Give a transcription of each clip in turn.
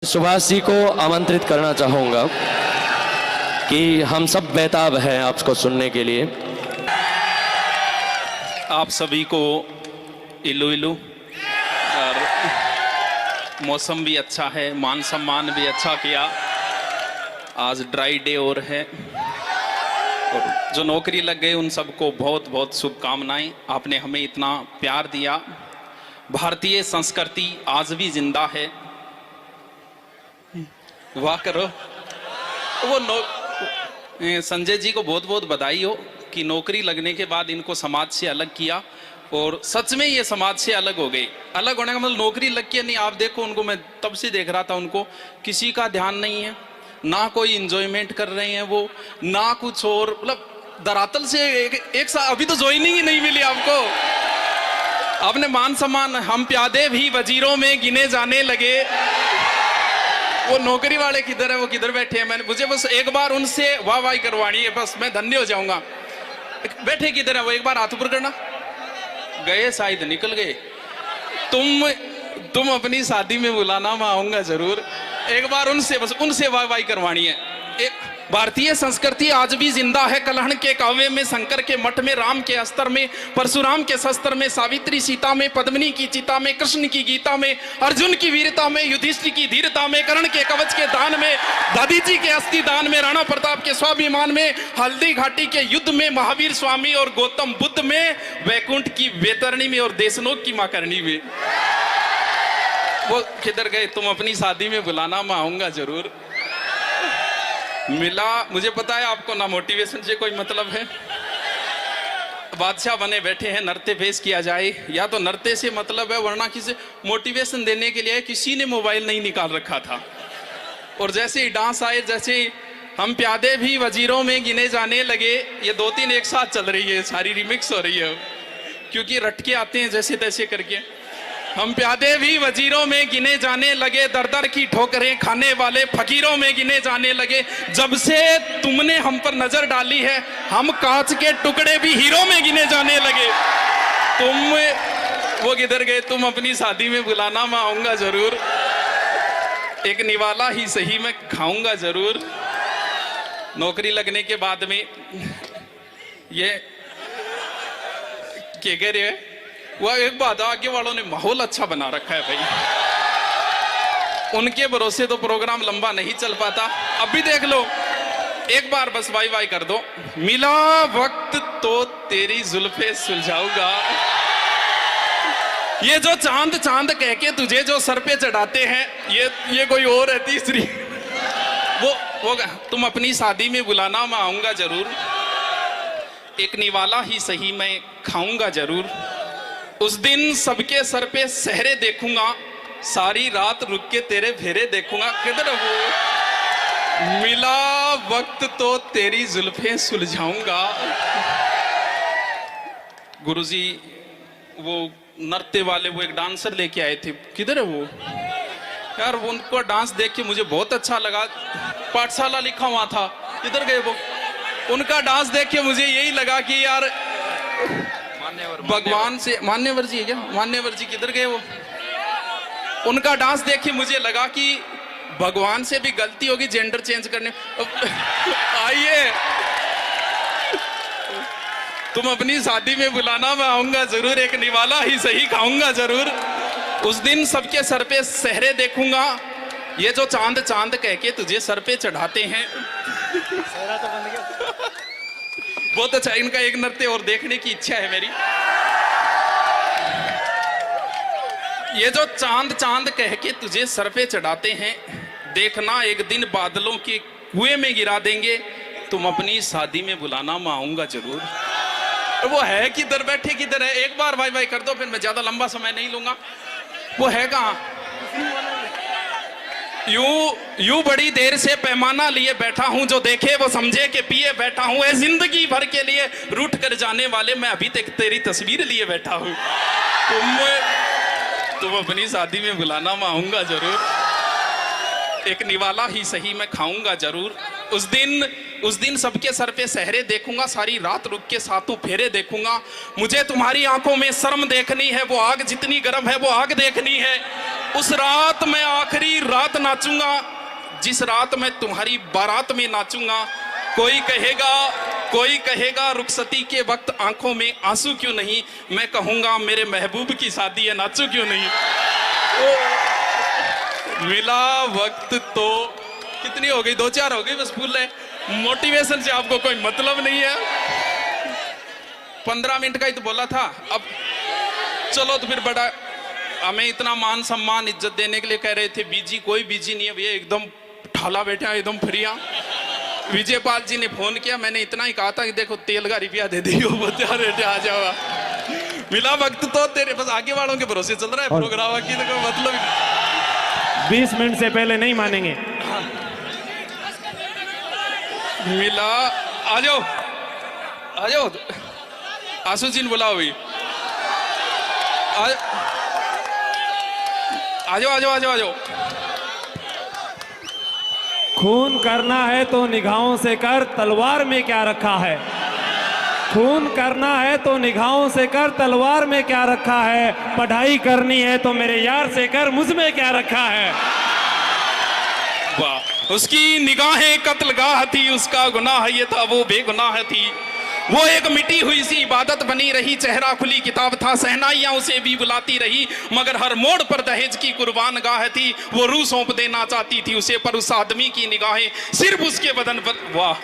सुभाष जी को आमंत्रित करना चाहूँगा कि हम सब बेताब हैं आपको सुनने के लिए। आप सभी को इलू इलू, और मौसम भी अच्छा है, मान सम्मान भी अच्छा किया। आज ड्राई डे और है, और जो नौकरी लग गए उन सबको बहुत बहुत शुभकामनाएं। आपने हमें इतना प्यार दिया। भारतीय संस्कृति आज भी जिंदा है। वाह करो। वो संजय जी को बहुत बहुत बधाई हो कि नौकरी लगने के बाद इनको समाज से अलग किया, और सच में ये समाज से अलग हो गई। अलग होने का मतलब नौकरी लग के नहीं। आप देखो उनको, मैं तब से देख रहा था उनको, किसी का ध्यान नहीं है, ना कोई इंजॉयमेंट कर रहे हैं वो, ना कुछ और। मतलब धरातल से एक साथ अभी तो ज्वाइनिंग ही नहीं मिली आपको। आपने मान सम्मान, हम प्यादे भी वजीरों में गिने जाने लगे। वो नौकरी वाले किधर है, वो किधर बैठे हैं? मुझे बस एक बार उनसे वाह वाह करवानी है, बस मैं धन्य हो जाऊंगा। बैठे किधर है वो, एक बार हाथ ऊपर करना। गए शायद, निकल गए। तुम अपनी शादी में बुलाना, मैं आऊंगा जरूर। एक बार उनसे, बस उनसे वाह वाह करवानी है। भारतीय संस्कृति आज भी जिंदा है। कलहण के काव्य में, शंकर के मठ में, राम के अस्त्र में, परशुराम के शस्त्र में, सावित्री सीता में, पद्मिनी की चिता में, कृष्ण की गीता में, अर्जुन की वीरता में, युधिष्ठिर की धीरता में, कर्ण के कवच के दान में, दादी जी के अस्थि दान में, राणा प्रताप के स्वाभिमान में, हल्दी घाटी के युद्ध में, महावीर स्वामी और गौतम बुद्ध में, वैकुंठ की वेतरणी में, और देशनोक की मां करणी में। वो किधर गए? तुम अपनी शादी में बुलाना, मैं आऊंगा जरूर। मिला, मुझे पता है आपको ना मोटिवेशन से कोई मतलब है। बादशाह बने बैठे हैं, नृत्य पेश किया जाए, या तो नृत्य से मतलब है, वरना किसी मोटिवेशन देने के लिए किसी ने मोबाइल नहीं निकाल रखा था। और जैसे ही डांस आए, जैसे ही हम प्यादे भी वजीरों में गिने जाने लगे, ये 2-3 एक साथ चल रही है, सारी रिमिक्स हो रही है, क्योंकि रटके आते हैं जैसे तैसे करके। हम प्यादे भी वजीरों में गिने जाने लगे, दर दर की ठोकरें खाने वाले फकीरों में गिने जाने लगे। जब से तुमने हम पर नजर डाली है, हम कांच के टुकड़े भी हीरो में गिने जाने लगे। वो किधर गए? तुम अपनी शादी में बुलाना, मैं आऊंगा जरूर। एक निवाला ही सही, मैं खाऊंगा जरूर। नौकरी लगने के बाद में ये क्या कह रहे हैं? वह एक बात, आगे वालों ने माहौल अच्छा बना रखा है भाई। उनके भरोसे तो प्रोग्राम लंबा नहीं चल पाता। अब भी देख लो, एक बार बस वाई वाई कर दो। मिला वक्त तो तेरी जुल्फे सुलझाऊंगा। ये जो चांद चांद कह के तुझे जो सर पे चढ़ाते हैं, ये कोई और है तीसरी। वो तुम अपनी शादी में बुलाना, मैं आऊंगा जरूर। एक निवाला ही सही, मैं खाऊंगा जरूर। उस दिन सबके सर पे सहरे देखूंगा, सारी रात रुक के तेरे फेरे देखूंगा। किधर वो? मिला वक्त तो तेरी जुल्फें सुलझाऊंगा। गुरुजी वो नृत्य वाले, वो एक डांसर लेके आए थे, किधर है वो यार? वो उनको डांस देख के मुझे बहुत अच्छा लगा। पाठशाला लिखा हुआ था, किधर गए वो? उनका डांस देख के मुझे यही लगा कि यार भगवान से, मान्यवर जी है क्या? मान्यवर जी किधर गए वो? उनका डांस देख के मुझे लगा कि भगवान से भी गलती होगी जेंडर चेंज करने। आइए, तुम अपनी शादी में बुलाना, मैं आऊंगा जरूर। एक निवाला ही सही, खाऊंगा जरूर। उस दिन सबके सर पे सहरे देखूंगा, ये जो चांद चांद कह के तुझे सर पे चढ़ाते हैं। बहुत अच्छा, इनका एक नृत्य और देखने की इच्छा है मेरी। ये जो चांद चांद कह के तुझे सर पे चढ़ाते हैं, देखना एक दिन बादलों के कुएं में गिरा देंगे। तुम अपनी शादी में बुलाना, मैं आऊंगा जरूर। वो है किधर? बैठे किधर है? एक बार भाई भाई कर दो, फिर मैं ज्यादा लंबा समय नहीं लूंगा। वो है कहाँ? यूं बड़ी देर से पैमाना लिए बैठा हूं, जो देखे वो समझे कि पिए बैठा हूं। जिंदगी भर के लिए रूठ कर जाने वाले, मैं अभी तक तेरी तस्वीर लिए बैठा हूं। तुम अपनी शादी में बुलाना, मैं आऊंगा जरूर। एक निवाला ही सही, मैं खाऊंगा जरूर। उस दिन सबके सर पे सहरे देखूंगा, सारी रात रुक के सातों फेरे देखूंगा। मुझे तुम्हारी आंखों में शर्म देखनी है, वो आग जितनी गर्म है वो आग देखनी है। उस रात मैं आखिरी रात नाचूंगा, जिस रात मैं तुम्हारी बारात में नाचूंगा। कोई कहेगा रुखसती के वक्त आंखों में आंसू क्यों नहीं, मैं कहूंगा मेरे महबूब की शादी है, नाचू क्यों नहीं। मिला वक्त तो कितनी हो गई, 2-4 हो गई बस फूल है। मोटिवेशन से आपको कोई मतलब नहीं है। 15 मिनट का ही तो बोला था। अब चलो तो फिर बड़ा हमें इतना मान सम्मान इज्जत देने के लिए कह रहे थे बीजी, कोई बीजी नहीं है भैया, एकदम ठाला बैठा एकदम फ्रिया। विजय पाल जी ने फोन किया, मैंने इतना ही कहा था कि देखो तेल का रुपया दे दियो, आ जाओ। मिला वक्त तो तेरे बस आगे वालों के भरोसे चल रहा है प्रोग्राम की, तो मतलब 20 मिनट से पहले नहीं मानेंगे। मिला आ जाओ आशु जी ने बुलाओ भाई, आ जाओ। खून करना है तो निगाहों से कर, तलवार में क्या रखा है। खून करना है तो निगाहों से कर, तलवार में क्या रखा है। पढ़ाई करनी है तो मेरे यार से कर, मुझ में क्या रखा है। वाह, उसकी निगाहें कत्लगाह थी, उसका गुनाह ये था वो बेगुनाह थी। वो एक मिटी हुई सी इबादत बनी रही, चेहरा खुली किताब था, सहनाइयां उसे भी बुलाती रही, मगर हर मोड़ पर दहेज की कुर्बान गाह थी। वो रूह सौंप देना चाहती थी उसे, पर उस आदमी की निगाहें सिर्फ उसके बदन पर। वाह,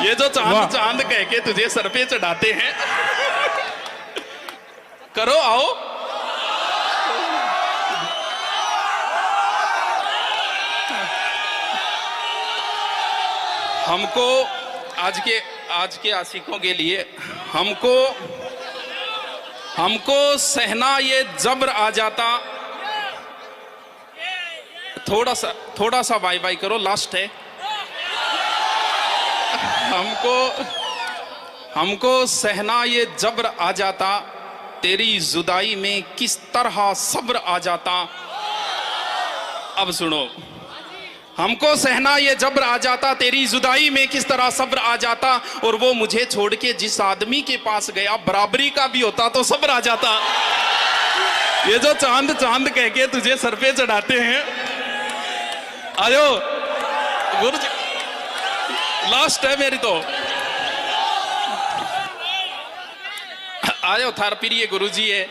ये जो चांद कह के तुझे सर पे चढ़ाते हैं, करो आओ। हमको आज के आशिकों के लिए हमको सहना ये जबर आ जाता। थोड़ा सा बाय बाय करो, लास्ट है। हमको सहना ये जबर आ जाता, तेरी जुदाई में किस तरह सब्र आ जाता। अब सुनो, हमको सहना ये जब्र आ जाता, तेरी जुदाई में किस तरह सब्र आ जाता। और वो मुझे छोड़ के जिस आदमी के पास गया, बराबरी का भी होता तो सब्र आ जाता। ये जो चांद कह के तुझे सर पे चढ़ाते हैं, आयो गुरु जी, लास्ट है मेरी तो। आयो थार प्रिय गुरु जी है।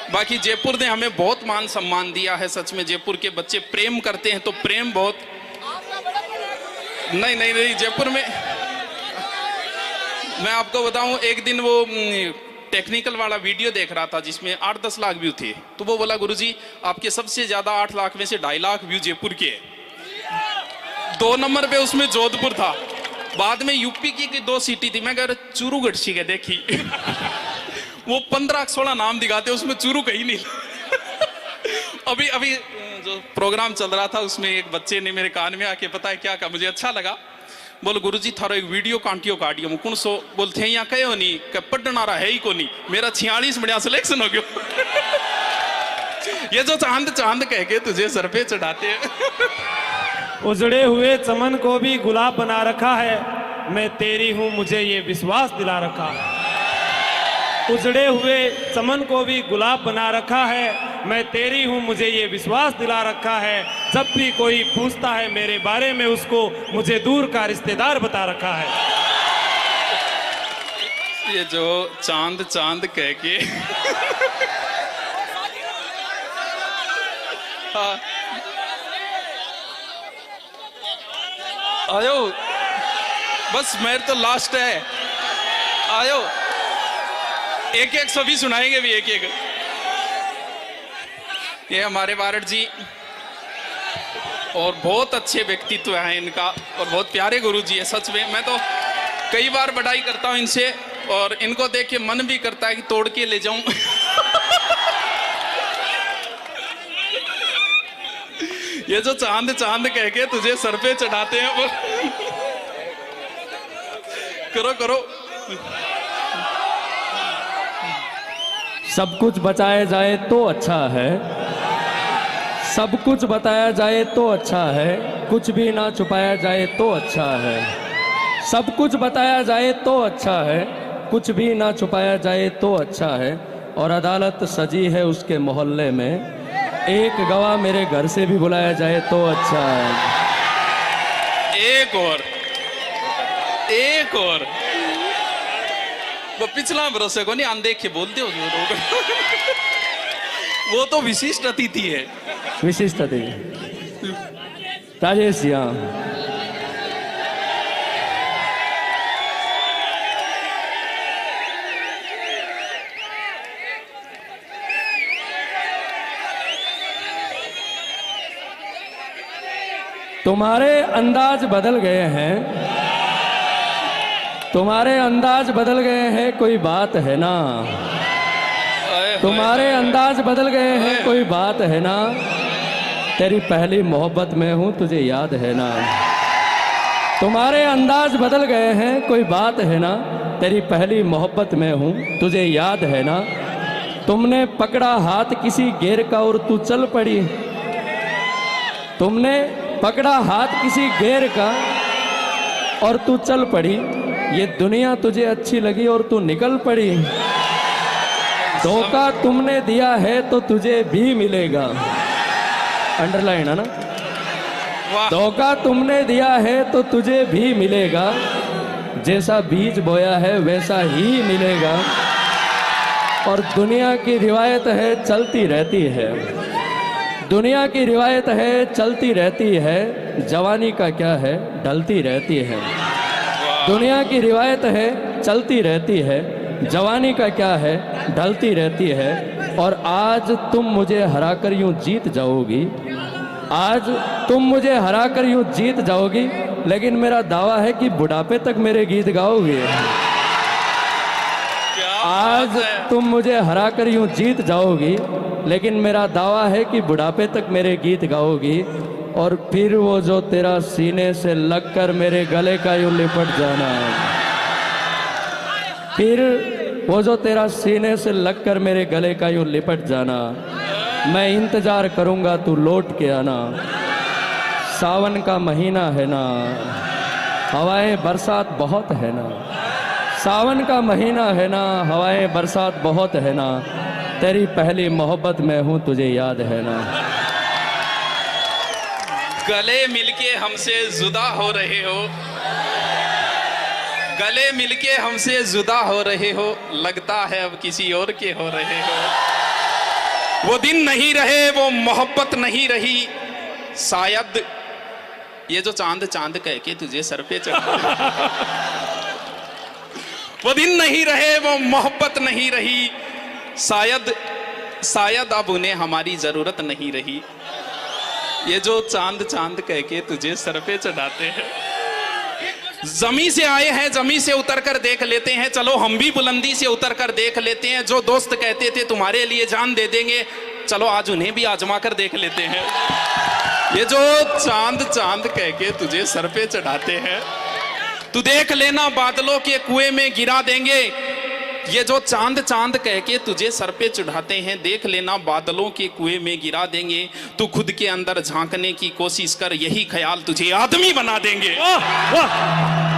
बाकी जयपुर ने हमें बहुत मान सम्मान दिया है, सच में जयपुर के बच्चे प्रेम करते हैं, तो प्रेम बहुत। नहीं जयपुर में मैं आपको बताऊं, एक दिन वो टेक्निकल वाला वीडियो देख रहा था जिसमें 8-10 लाख व्यू थे, तो वो बोला गुरुजी आपके सबसे ज्यादा 8 लाख में से 2.5 लाख व्यू जयपुर के। 2 नंबर पे उसमें जोधपुर था, बाद में यूपी की 2 सिटी थी। मैं कह रहा चूरू गढ़सी के देखी वो 15-16 नाम दिखाते, उसमें चूरू कहीं नहीं। अभी जो प्रोग्राम चल रहा था उसमें एक बच्चे ने मेरे कान में आके पता है क्या कहा, मुझे अच्छा लगा। बोल गुरुजी थारो एक वीडियो काटियो मु कौन सो बोलते यहाँ कहो नहीं पढ़ना रहा है ही को नहीं, मेरा 46 बढ़िया सिलेक्शन हो गयो। ये जो चांद कह के तुझे सर पे चढ़ाते हैं। उजड़े हुए चमन को भी गुलाब बना रखा है, मैं तेरी हूं मुझे ये विश्वास दिला रखा है। उजड़े हुए चमन को भी गुलाब बना रखा है, मैं तेरी हूं मुझे ये विश्वास दिला रखा है। जब भी कोई पूछता है मेरे बारे में, उसको मुझे दूर का रिश्तेदार बता रखा है। ये जो चांद कह के हाँ। आयो बस मेरे तो लास्ट है, आयो एक सभी सुनाएंगे भी एक। ये हमारे वारड जी और बहुत अच्छे व्यक्तित्व हैं इनका, और बहुत प्यारे गुरु जी है सच में। मैं तो कई बार बड़ाई करता हूं इनसे, और इनको देख के मन भी करता है कि तोड़ के ले जाऊं। ये जो चांद कह के तुझे सर पे चढ़ाते हैं वो करो। सब कुछ बचाया जाए तो अच्छा है, सब कुछ बताया जाए तो अच्छा है, कुछ भी ना छुपाया जाए तो अच्छा है। सब कुछ बताया जाए तो अच्छा है, कुछ भी ना छुपाया जाए तो अच्छा है। और अदालत सजी है उसके मोहल्ले में, एक गवाह मेरे घर से भी बुलाया जाए तो अच्छा है। एक और वो पिछला भरोसे को नहीं अनदेखे बोलते हो जो लोग वो तो विशिष्ट अतिथि है। विशिष्ट अतिथि राजेश जी, हाँ। तुम्हारे अंदाज बदल गए हैं, तुम्हारे अंदाज बदल गए हैं, कोई बात है ना। तुम्हारे अंदाज बदल गए हैं, कोई बात है ना। तेरी पहली मोहब्बत में हूँ, तुझे याद है ना। तुम्हारे अंदाज बदल गए हैं, कोई बात है ना। तेरी पहली मोहब्बत में हूँ, तुझे याद है ना। तुमने पकड़ा हाथ किसी गैर का और तू चल पड़ी। तुमने पकड़ा हाथ किसी गैर का और तू चल पड़ी। ये दुनिया तुझे अच्छी लगी और तू निकल पड़ी। धोखा तुमने दिया है तो तुझे भी मिलेगा। अंडरलाइन है ना। धोखा तुमने दिया है तो तुझे भी मिलेगा। जैसा बीज बोया है वैसा ही मिलेगा। और दुनिया की रिवायत है चलती रहती है, दुनिया की रिवायत है चलती रहती है। जवानी का क्या है ढलती रहती है। दुनिया की रिवायत है चलती रहती है। जवानी का क्या है ढलती रहती है। और आज तुम मुझे हराकर यूं जीत जाओगी। आज तुम मुझे हराकर यूं जीत जाओगी। लेकिन मेरा दावा है कि बुढ़ापे तक मेरे गीत गाओगे। आज तुम मुझे हराकर यूं जीत जाओगी, लेकिन मेरा दावा है कि बुढ़ापे तक मेरे गीत गाओगी। और फिर वो जो तेरा सीने से लगकर मेरे गले का यूं लिपट जाना, फिर वो जो तेरा सीने से लगकर मेरे गले का यूं लिपट जाना। मैं इंतजार करूंगा तू लौट के आना। सावन का महीना है ना, हवाएं बरसात बहुत है ना। सावन का महीना है ना, हवाएं बरसात बहुत है ना। तेरी पहली मोहब्बत में हूँ, तुझे याद है ना। गले मिलके हमसे जुदा हो रहे हो, गले मिलके हमसे जुदा हो रहे हो। लगता है अब किसी और के हो रहे हो। वो दिन नहीं रहे, वो मोहब्बत नहीं रही। शायद ये जो चांद चांद कह के तुझे सर पे चढ़ा वो दिन नहीं रहे, वो मोहब्बत नहीं रही। शायद अब उन्हें हमारी जरूरत नहीं रही। ये जो चांद चांद कह के तुझे सर पे चढ़ाते हैं। जमी से आए हैं, जमी से उतर कर देख लेते हैं। चलो हम भी बुलंदी से उतर कर देख लेते हैं। जो दोस्त कहते थे तुम्हारे लिए जान दे देंगे, चलो आज उन्हें भी आजमा कर देख लेते हैं। ये जो चांद चांद कह के तुझे सर पे चढ़ाते हैं, तू देख लेना बादलों के कुएं में गिरा देंगे। ये जो चांद चांद कह के तुझे सर पे चढ़ाते हैं, देख लेना बादलों के कुएं में गिरा देंगे। तू खुद के अंदर झांकने की कोशिश कर, यही ख्याल तुझे आदमी बना देंगे। वाह वाह।